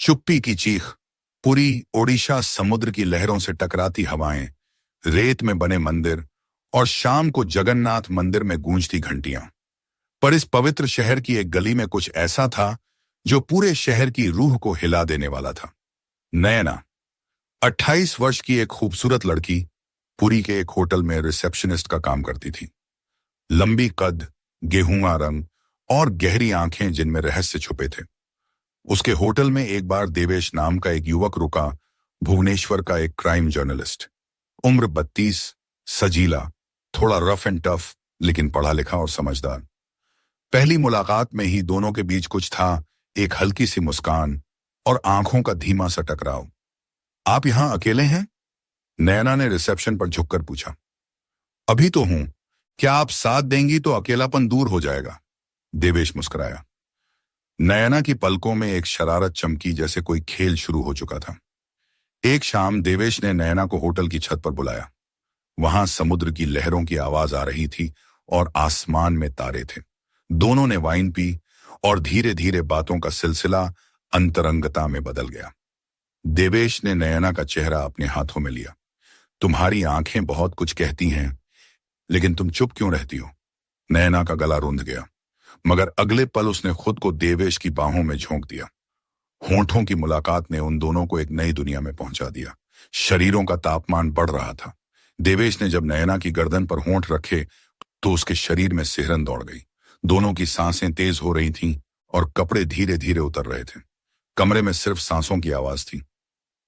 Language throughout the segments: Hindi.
चुप्पी की चीख, पूरी ओडिशा समुद्र की लहरों से टकराती हवाएं, रेत में बने मंदिर और शाम को जगन्नाथ मंदिर में गूंजती घंटियां। पर इस पवित्र शहर की एक गली में कुछ ऐसा था जो पूरे शहर की रूह को हिला देने वाला था। नयना, 28 वर्ष की एक खूबसूरत लड़की, पुरी के एक होटल में रिसेप्शनिस्ट का काम करती थी। लंबी कद, गेहूंगा रंग और गहरी आंखें जिनमें रहस्य छुपे थे। उसके होटल में एक बार देवेश नाम का एक युवक रुका, भुवनेश्वर का एक क्राइम जर्नलिस्ट। उम्र 32, सजीला, थोड़ा रफ एंड टफ, लेकिन पढ़ा लिखा और समझदार। पहली मुलाकात में ही दोनों के बीच कुछ था, एक हल्की सी मुस्कान और आंखों का धीमा सा टकराव। आप यहां अकेले हैं? नयना ने रिसेप्शन पर झुककर पूछा। अभी तो हूं, क्या आप साथ देंगी तो अकेलापन दूर हो जाएगा, देवेश मुस्कुराया। नयना की पलकों में एक शरारत चमकी, जैसे कोई खेल शुरू हो चुका था। एक शाम देवेश ने नयना को होटल की छत पर बुलाया। वहां समुद्र की लहरों की आवाज आ रही थी और आसमान में तारे थे। दोनों ने वाइन पी और धीरे धीरे बातों का सिलसिला अंतरंगता में बदल गया। देवेश ने नयना का चेहरा अपने हाथों में लिया। तुम्हारी आंखें बहुत कुछ कहती हैं, लेकिन तुम चुप क्यों रहती हो? नयना का गला रुंध गया, मगर अगले पल उसने खुद को देवेश की बाहों में झोंक दिया। होंठों की मुलाकात ने उन दोनों को एक नई दुनिया में पहुंचा दिया। शरीरों का तापमान बढ़ रहा था। देवेश ने जब नयना की गर्दन पर होंठ रखे तो उसके शरीर में सिहरन दौड़ गई। दोनों की सांसें तेज हो रही थीं और कपड़े धीरे धीरे उतर रहे थे। कमरे में सिर्फ सांसों की आवाज थी।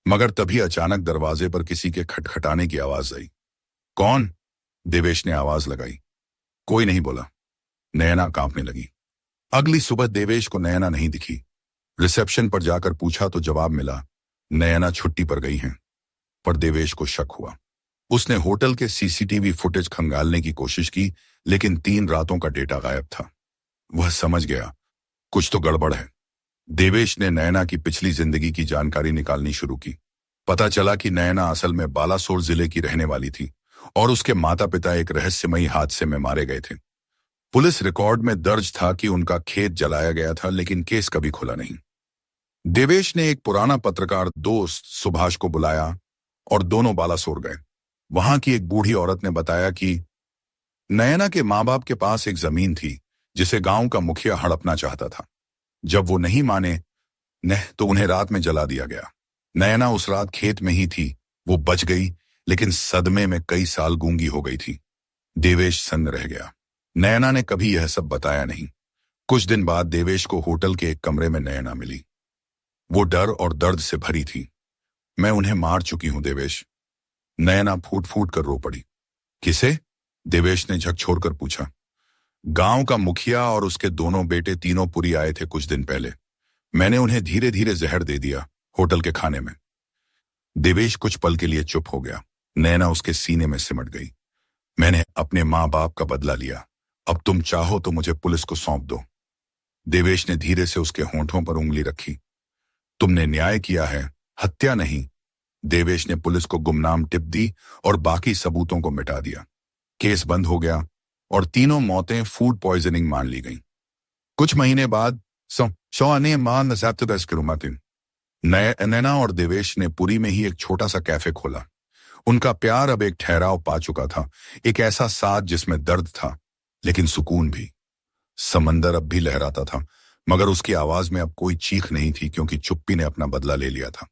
मगर तभी अचानक दरवाजे पर किसी के खटखटाने की आवाज आई। कौन? देवेश ने आवाज लगाई। कोई नहीं बोला। नयना कांपने लगी। अगली सुबह देवेश को नयना नहीं दिखी। रिसेप्शन पर जाकर पूछा तो जवाब मिला, नयना छुट्टी पर गई हैं। पर देवेश को शक हुआ। उसने होटल के सीसीटीवी फुटेज खंगालने की कोशिश की, लेकिन 3 रातों का डेटा गायब था। वह समझ गया, कुछ तो गड़बड़ है। देवेश ने नयना की पिछली जिंदगी की जानकारी निकालनी शुरू की। पता चला कि नयना असल में बालासोर जिले की रहने वाली थी और उसके माता पिता एक रहस्यमयी हादसे में मारे गए थे। पुलिस रिकॉर्ड में दर्ज था कि उनका खेत जलाया गया था, लेकिन केस कभी खुला नहीं। देवेश ने एक पुराना पत्रकार दोस्त सुभाष को बुलाया और दोनों बालासोर गए। वहां की एक बूढ़ी औरत ने बताया कि नयना के माँ बाप के पास एक जमीन थी जिसे गांव का मुखिया हड़पना चाहता था। जब वो नहीं माने तो उन्हें रात में जला दिया गया। नयना उस रात खेत में ही थी। वो बच गई, लेकिन सदमे में कई साल गूंगी हो गई थी। देवेश सन्न रह गया। नयना ने कभी यह सब बताया नहीं। कुछ दिन बाद देवेश को होटल के एक कमरे में नयना मिली। वो डर और दर्द से भरी थी। मैं उन्हें मार चुकी हूं देवेश। नयना फूट फूट कर रो पड़ी। किसे? देवेश ने झकझोरकर पूछा। गांव का मुखिया और उसके दोनों बेटे तीनों पुरी आए थे कुछ दिन पहले। मैंने उन्हें धीरे धीरे जहर दे दिया होटल के खाने में। देवेश कुछ पल के लिए चुप हो गया। नयना उसके सीने में सिमट गई। मैंने अपने माँ बाप का बदला लिया। अब तुम चाहो तो मुझे पुलिस को सौंप दो। देवेश ने धीरे से उसके होंठों पर उंगली रखी। तुमने न्याय किया है, हत्या नहीं। देवेश ने पुलिस को गुमनाम टिप दी और बाकी सबूतों को मिटा दिया। केस बंद हो गया और तीनों मौतें फूड पॉइजनिंग मान ली गईं। कुछ महीने बाद नैना और देवेश ने पुरी में ही एक छोटा सा कैफे खोला। उनका प्यार अब एक ठहराव पा चुका था, एक ऐसा साथ जिसमें दर्द था लेकिन सुकून भी। समंदर अब भी लहराता था, मगर उसकी आवाज में अब कोई चीख नहीं थी, क्योंकि चुप्पी ने अपना बदला ले लिया था।